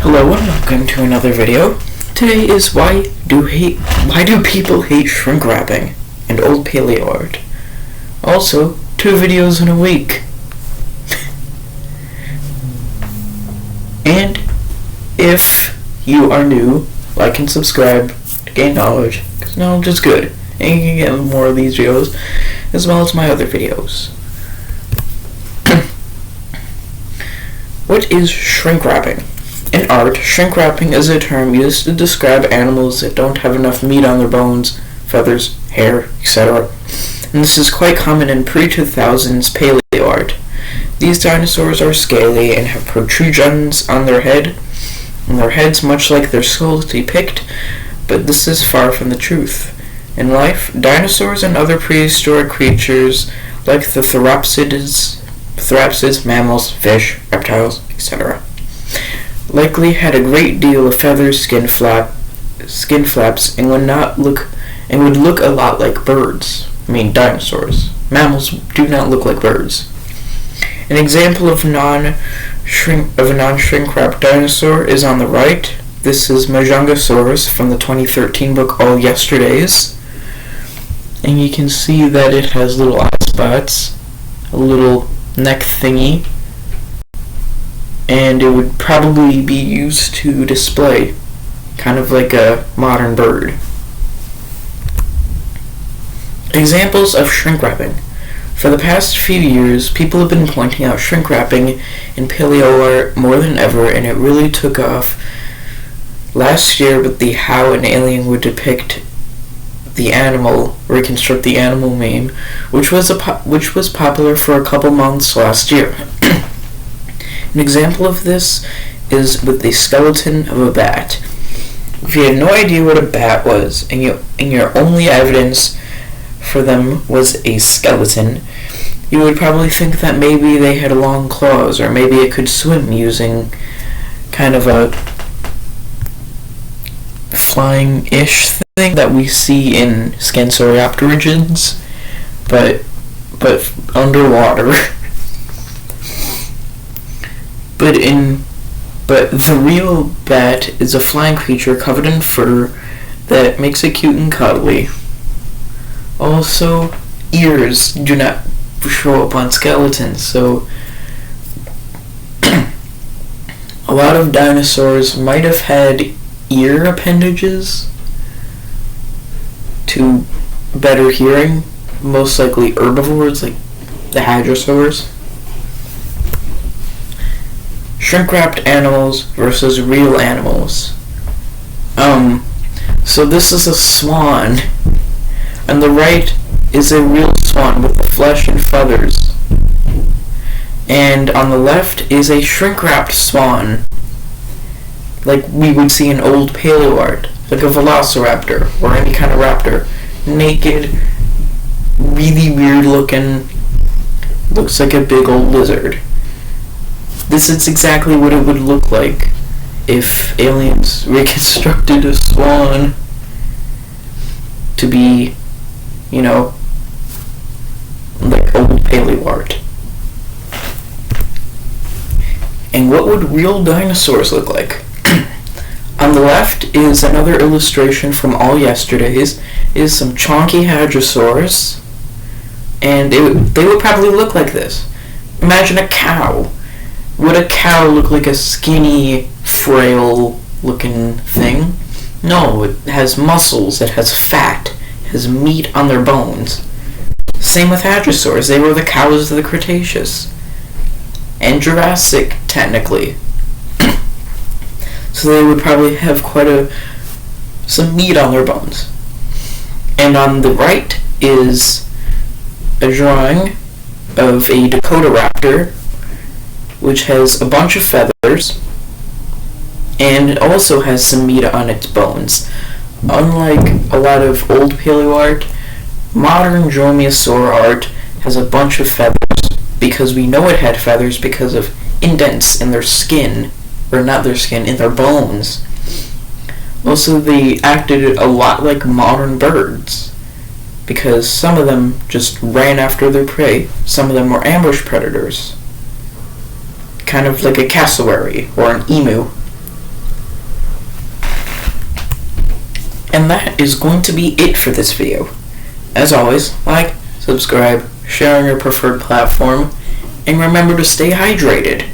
Hello and welcome to another video. Today is why do people hate shrink wrapping and old Paleoart. Also, 2 videos in a week. And if you are new, like and subscribe to gain knowledge, because knowledge is good, and you can get more of these videos as well as my other videos. What is shrink wrapping? In art, shrink wrapping is a term used to describe animals that don't have enough meat on their bones, feathers, hair, etc. And this is quite common in pre-2000s Paleoart. These dinosaurs are scaly and have protrusions on their heads much like their skulls depict, but this is far from the truth. In life, dinosaurs and other prehistoric creatures like the theropsids, mammals, fish, reptiles, etc. likely had a great deal of feathers, skin flaps, and would look a lot like birds. I mean dinosaurs. Mammals do not look like birds. An example of a non-shrink wrapped dinosaur is on the right. This is Majongosaurus from the 2013 book All Yesterdays. And you can see that it has little eye spots, a little neck thingy, and it would probably be used to display, kind of like a modern bird. Examples of shrink wrapping. For the past few years, people have been pointing out shrink wrapping in Paleoart more than ever, and it really took off last year with the how an alien would depict the animal, reconstruct the animal meme, which was popular for a couple months last year. An example of this is with the skeleton of a bat. If you had no idea what a bat was, and your only evidence for them was a skeleton, you would probably think that maybe they had long claws, or maybe it could swim using kind of a flying-ish thing that we see in Scansoriopterigids, but underwater. But the real bat is a flying creature covered in fur that makes it cute and cuddly. Also, ears do not show up on skeletons, so a lot of dinosaurs might have had ear appendages to better hearing, most likely herbivores like the hadrosaurs. Shrink-wrapped animals versus real animals. So this is a swan. On the right is a real swan with flesh and feathers. And on the left is a shrink-wrapped swan, like we would see in old Paleoart, like a velociraptor or any kind of raptor. Naked, really weird looking, looks like a big old lizard. This is exactly what it would look like if aliens reconstructed a swan to be, like old Paleoart. And what would real dinosaurs look like? On the left is another illustration from All Yesterdays, is some chonky hadrosaurs, and they would probably look like this. Imagine a cow. Would a cow look like a skinny, frail-looking thing? No, it has muscles, it has fat, it has meat on their bones. Same with hadrosaurs, they were the cows of the Cretaceous. And Jurassic, technically. So they would probably have some meat on their bones. And on the right is a drawing of a Dakota raptor, which has a bunch of feathers, and it also has some meat on its bones. Unlike a lot of old Paleoart, modern Dromaeosaur art has a bunch of feathers, because we know it had feathers because of indents in their skin, or not their skin, in their bones. Also, they acted a lot like modern birds, because some of them just ran after their prey, some of them were ambush predators. Kind of like a cassowary or an emu. And that is going to be it for this video. As always, like, subscribe, share on your preferred platform, and remember to stay hydrated.